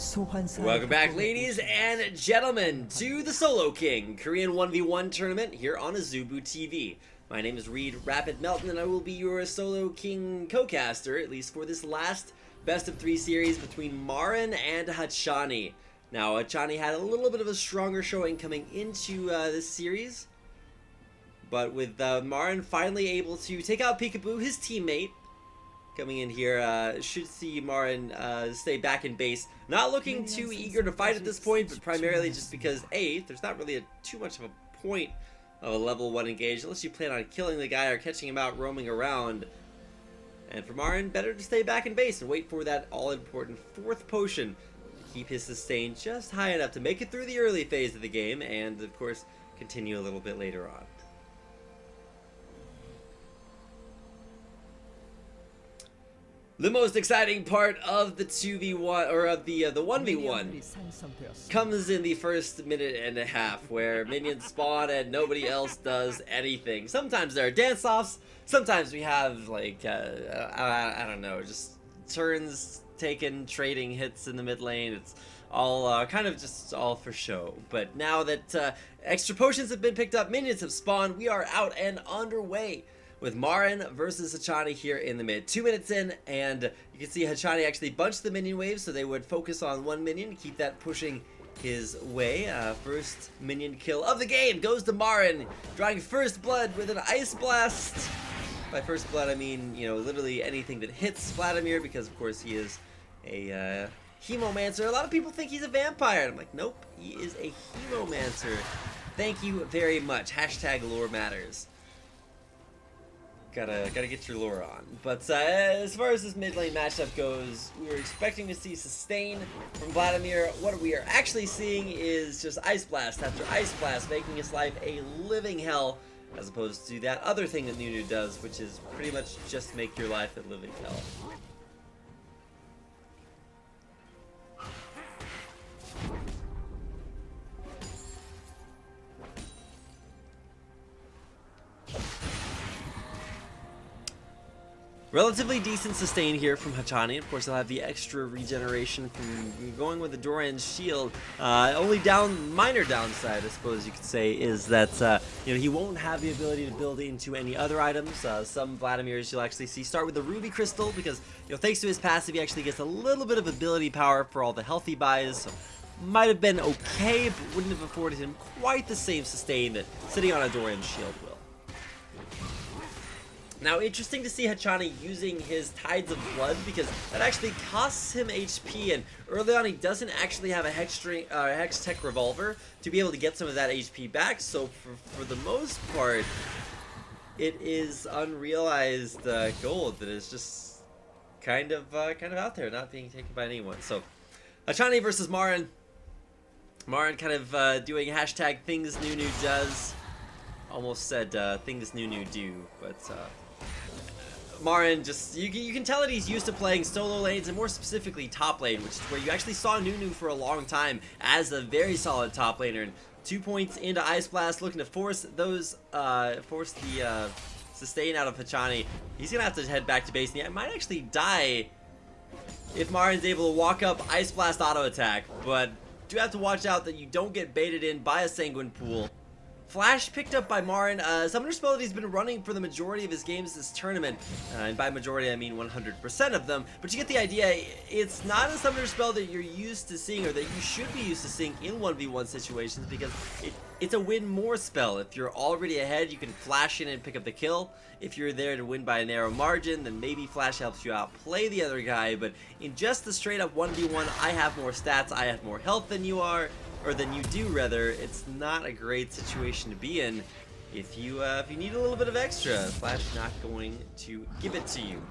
Welcome back, ladies and gentlemen, to the Solo King Korean 1v1 tournament here on Azubu TV. My name is Reed Rapid Melton, and I will be your Solo King co-caster, at least for this last best of 3 series between Marin and Hachani. Now, Hachani had a little bit of a stronger showing coming into this series, but with Marin finally able to take out Peekaboo, his teammate, coming in here, should see Marin stay back in base. Not looking too eager to fight at this point, but primarily just because, A, there's not really too much of a point of a level 1 engage, unless you plan on killing the guy or catching him out roaming around. And for Marin, better to stay back in base and wait for that all-important 4th potion to keep his sustain just high enough to make it through the early phase of the game, and, of course, continue a little bit later on. The most exciting part of the 2v1, or of the 1v1, comes in the first minute and a half, where minions spawn and nobody else does anything. Sometimes there are dance-offs, sometimes we have, like, I don't know, just turns taken, trading hits in the mid lane. It's all kind of just all for show. But now that extra potions have been picked up, minions have spawned, we are out and underway with Marin versus Hachani here in the mid. 2 minutes in, and you can see Hachani actually bunched the minion wave, so they would focus on one minion to keep that pushing his way. First minion kill of the game goes to Marin, drawing first blood with an Ice Blast. By first blood, I mean, you know, literally anything that hits Vladimir, because of course he is a Hemomancer. A lot of people think he's a vampire, and I'm like, nope, he is a Hemomancer. Thank you very much. Hashtag lore matters. Gotta get your lore on. But as far as this mid lane matchup goes, we were expecting to see sustain from Vladimir. What we are actually seeing is just Ice Blast after Ice Blast, making his life a living hell, as opposed to that other thing that Nunu does, which is pretty much just make your life a living hell. Relatively decent sustain here from Hachani. Of course, he'll have the extra regeneration from going with the Doran's shield. Only minor downside, I suppose you could say, is that you know, he won't have the ability to build into any other items. Some Vladimirs you'll actually see start with the Ruby Crystal because, you know, thanks to his passive, he actually gets a little bit of ability power for all the healthy buys. So might have been okay, but wouldn't have afforded him quite the same sustain that sitting on a Doran's shield will. Now, interesting to see Hachani using his Tides of Blood, because that actually costs him HP, and early on he doesn't actually have a Hex Tech Revolver to be able to get some of that HP back, so for the most part, it is unrealized gold that is just kind of out there, not being taken by anyone. So, Hachani versus Marin. Marin kind of doing hashtag things Nunu does. Almost said things Nunu do, but Marin just, you can tell that he's used to playing solo lanes, and more specifically top lane, which is where you actually saw Nunu for a long time as a very solid top laner. And 2 points into Ice Blast, looking to force the sustain out of Hachani. He's gonna have to head back to base, and he might actually die if Marin's able to walk up Ice Blast auto attack, but do have to watch out that you don't get baited in by a Sanguine Pool. Flash picked up by Marin, summoner spell that he's been running for the majority of his games this tournament, and by majority I mean 100% of them, but you get the idea. It's not a summoner spell that you're used to seeing, or that you should be used to seeing in 1v1 situations, because it's a win more spell. If you're already ahead, you can flash in and pick up the kill. If you're there to win by a narrow margin, then maybe flash helps you outplay the other guy, but in just the straight up 1v1, I have more stats, I have more health than you are, or than you do rather. It's not a great situation to be in if you need a little bit of extra. Flash not going to give it to you,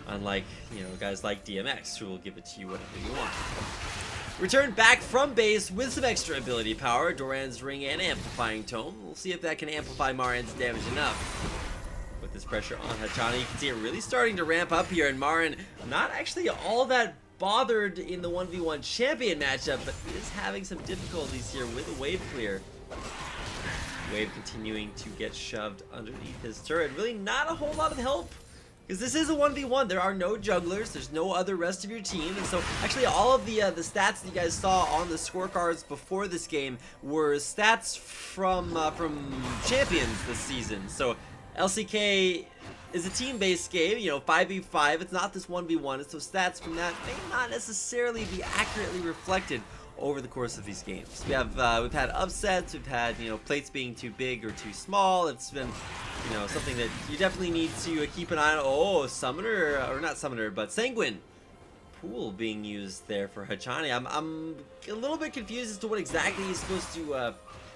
unlike, you know, guys like DMX who will give it to you whatever you want. Return back from base with some extra ability power, Doran's Ring and Amplifying Tome. We'll see if that can amplify Marin's damage enough. With this pressure on Hachani, you can see it really starting to ramp up here, and Marin not actually all that bothered in the 1v1 champion matchup, but is having some difficulties here with a wave clear. Wave continuing to get shoved underneath his turret. Really not a whole lot of help Because this is a 1v1. There are no jugglers. There's no other rest of your team. And so actually all of the stats that you guys saw on the scorecards before this game were stats from champions this season. So LCK is a team-based game, you know, 5v5. It's not this 1v1. So stats from that may not necessarily be accurately reflected over the course of these games. We've had upsets, we've had, you know, plates being too big or too small. It's been, you know, something that you definitely need to keep an eye on. Oh, Summoner, or not Summoner, but Sanguine Pool being used there for Hachani. I'm a little bit confused as to what exactly he's supposed to,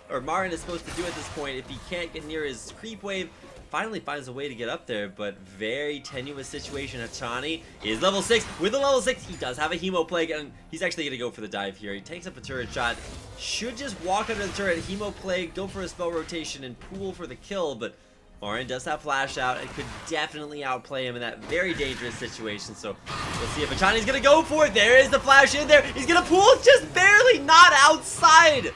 or Marin is supposed to do at this point if he can't get near his creep wave. Finally finds a way to get up there, but very tenuous situation. Hachani is level 6. With a level 6, he does have a Hemo Plague, and he's actually going to go for the dive here. He takes up a turret shot. Should just walk under the turret, Hemo Plague, go for a spell rotation, and Pool for the kill, but Marin does have Flash out and could definitely outplay him in that very dangerous situation. So we'll see if Hachani's going to go for it. There is the Flash in there. He's going to Pool just barely not outside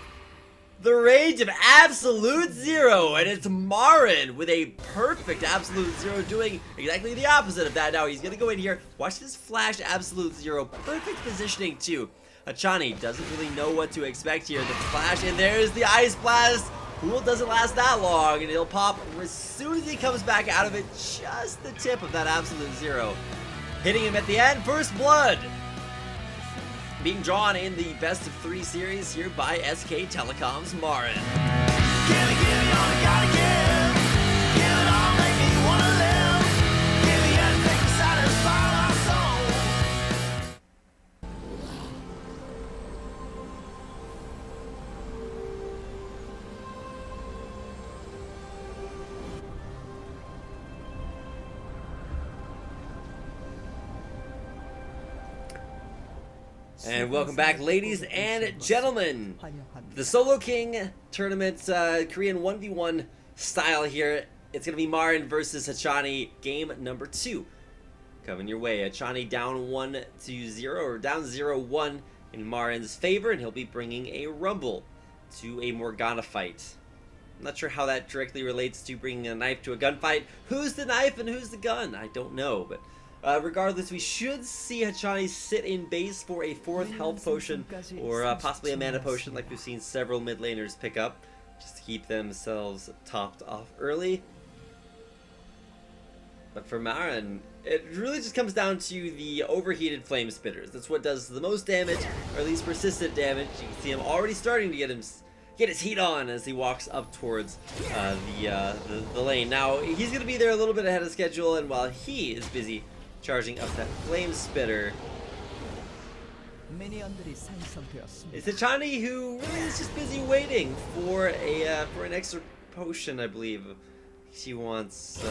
the range of Absolute Zero, and it's Marin with a perfect Absolute Zero doing exactly the opposite of that. Now he's gonna go in here, watch this flash Absolute Zero, perfect positioning too. Hachani doesn't really know what to expect here. The flash, and there's the Ice Blast. Pool doesn't last that long, and it'll pop as soon as he comes back out of it, just the tip of that Absolute Zero. Hitting him at the end, First Blood. Being drawn in the best of 3 series here by SK Telecom's Marin. Give me all I gotta give. Give it all, make me wanna live. Give me anything to satisfy my soul. And welcome back, ladies and gentlemen. The Solo King tournament, Korean 1v1 style here. It's going to be Marin versus Hachani, game number 2. Coming your way. Hachani down 1-0, or down 0-1 in Marin's favor, and he'll be bringing a Rumble to a Morgana fight. I'm not sure how that directly relates to bringing a knife to a gunfight. Who's the knife and who's the gun? I don't know, but regardless, we should see Hachani sit in base for a 4th health potion, or possibly a mana potion like we've seen several mid laners pick up, just to keep themselves topped off early. But for Marin, it really just comes down to the overheated flame spitters. That's what does the most damage, or at least persistent damage. You can see him already starting to get his heat on as he walks up towards the lane. Now, he's going to be there a little bit ahead of schedule, and while he is busy charging up that flame spitter, it's Hachani who really is just busy waiting for an extra potion, I believe. She wants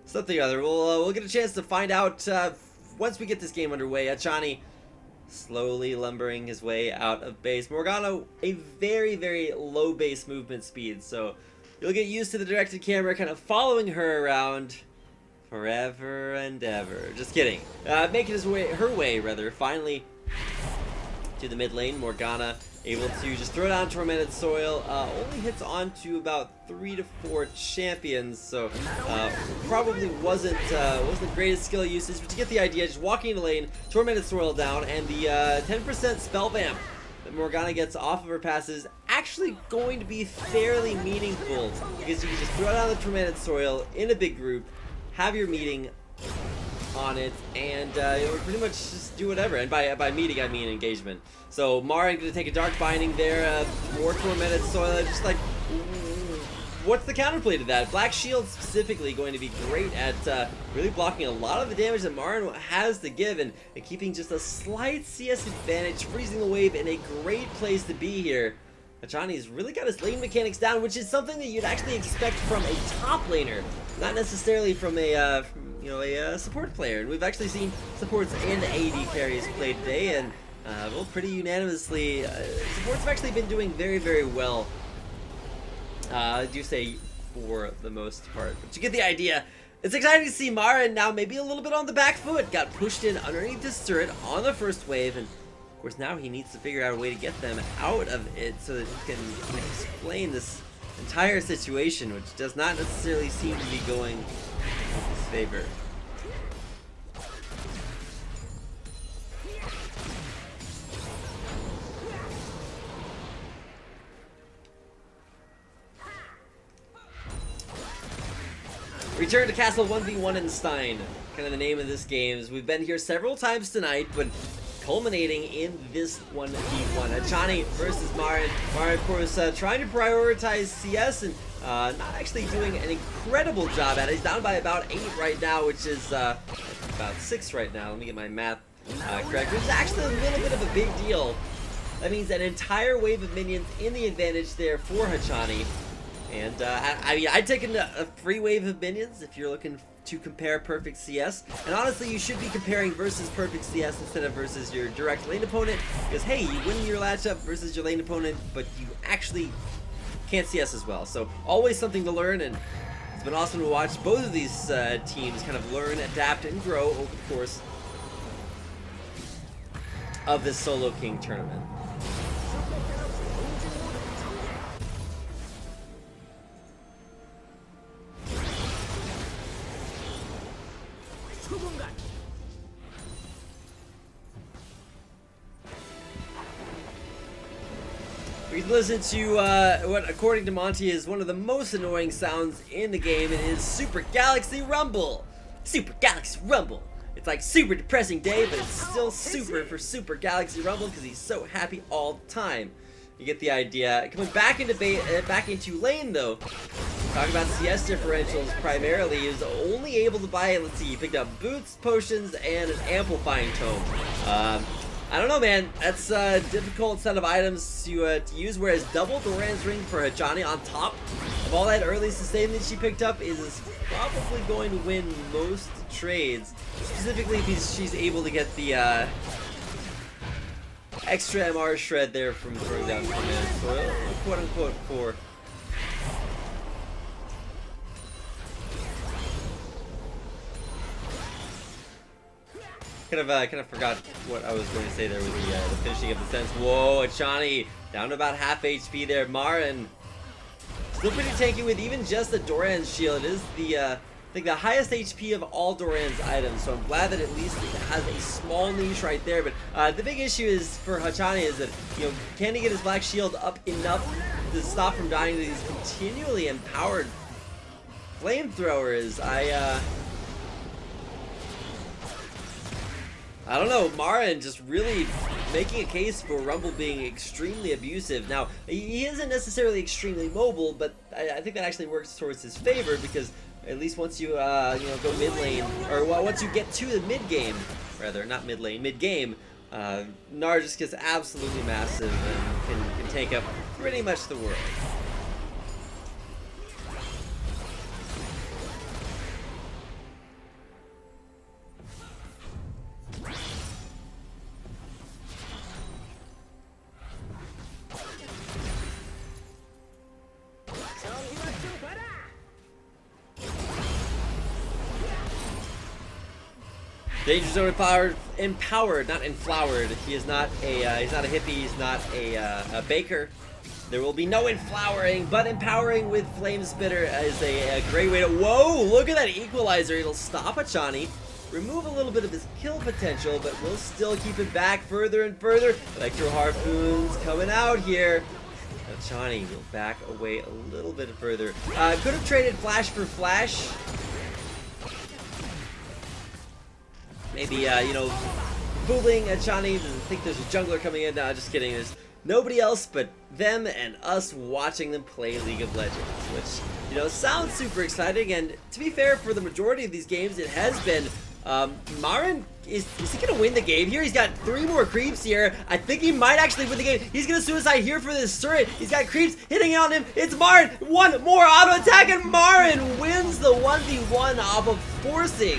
something or other. We'll get a chance to find out once we get this game underway. Hachani slowly lumbering his way out of base. Morgana, a very, very low base movement speed, so you'll get used to the directed camera kind of following her around forever and ever. Just kidding. Making her way finally to the mid lane. Morgana able to just throw down Tormented Soil. Only hits onto about 3 to 4 champions, so probably wasn't the greatest skill usage, but you get the idea. Just walking in the lane, Tormented Soil down, and the 10% spell vamp that Morgana gets off of her passes actually going to be fairly meaningful, because you can just throw down the Tormented Soil in a big group, have your meeting on it, and you'll pretty much just do whatever. And by meeting, I mean engagement. So Marin going to take a Dark Binding there, more Tormented Soil, just like, what's the counterplay to that? Black Shield specifically going to be great at really blocking a lot of the damage that Marin has to give, and keeping just a slight CS advantage, freezing the wave in a great place to be here. Hachani's really got his lane mechanics down, which is something that you'd actually expect from a top laner, not necessarily from a support player. And we've actually seen supports and AD carries played today, and well, pretty unanimously, supports have actually been doing very, very well. I do say for the most part, but you get the idea. It's exciting to see Marin now maybe a little bit on the back foot. Got pushed in underneath this turret on the first wave, and of course now he needs to figure out a way to get them out of it so that he can explain this entire situation, which does not necessarily seem to be going in his favor. Return to Castle 1v1 in Stein. Kind of the name of this game. We've been here several times tonight, but culminating in this 1v1. Hachani versus Marin. Marin, of course, trying to prioritize CS and not actually doing an incredible job at it. He's down by about 8 right now, which is about 6 right now. Let me get my math correct. Which is actually a little bit of a big deal. That means an entire wave of minions in the advantage there for Hachani. And I mean, I'd take a free wave of minions if you're looking to compare perfect CS. And honestly, you should be comparing versus perfect CS instead of versus your direct lane opponent. Because hey, you win your matchup versus your lane opponent, but you actually can't CS as well. So always something to learn, and it's been awesome to watch both of these teams kind of learn, adapt, and grow over the course of this Solo King tournament. We listen to what, according to Monty, is one of the most annoying sounds in the game. It is Super Galaxy Rumble. Super Galaxy Rumble. It's like super depressing day, but it's still super for Super Galaxy Rumble because he's so happy all the time. You get the idea. Coming back into lane though. Talking about CS differentials primarily, he was only able to buy, let's see, he picked up boots, potions, and an amplifying tome. I don't know, man. That's a difficult set of items to use, whereas double Doran's ring for Hachani on top of all that early sustain that she picked up is probably going to win most trades, specifically if she's able to get the extra MR shred there from throwing down command soil, quote unquote, for kind of forgot what I was going to say there with the finishing of the sentence. Whoa, Hachani down to about half HP there. Marin still pretty tanky with even just the Doran's shield. It is the I think the highest HP of all Doran's items, so I'm glad that at least it has a small niche right there. But the big issue is for Hachani is that, you know, can he get his black shield up enough to stop from dying to these continually empowered flamethrowers? I don't know, Marin just really making a case for Rumble being extremely abusive. Now, he isn't necessarily extremely mobile, but I think that actually works towards his favor, because at least once you, you know, go mid lane, or well, once you get to the mid game, rather, not mid lane, mid game, Gnar just gets absolutely massive and can take up pretty much the world. Danger Zone empowered, not enflowered. He is not a he's not a hippie. He's not a baker. There will be no enflowering, but empowering with Flame Spitter is a great way to. Whoa! Look at that equalizer. It'll stop Hachani, remove a little bit of his kill potential, but we'll still keep it back further and further. Electro Harpoons coming out here. Hachani will back away a little bit further. Could have traded Flash for Flash. Maybe, you know, fooling Hachani, doesn't think there's a jungler coming in. No, just kidding. There's nobody else but them and us watching them play League of Legends, which, you know, sounds super exciting. And to be fair, for the majority of these games, it has been. Marin, is he going to win the game here? He's got 3 more creeps here. I think he might actually win the game. He's going to suicide here for this turret. He's got creeps hitting on him. It's Marin. One more auto attack, and Marin wins the 1v1 off of forcing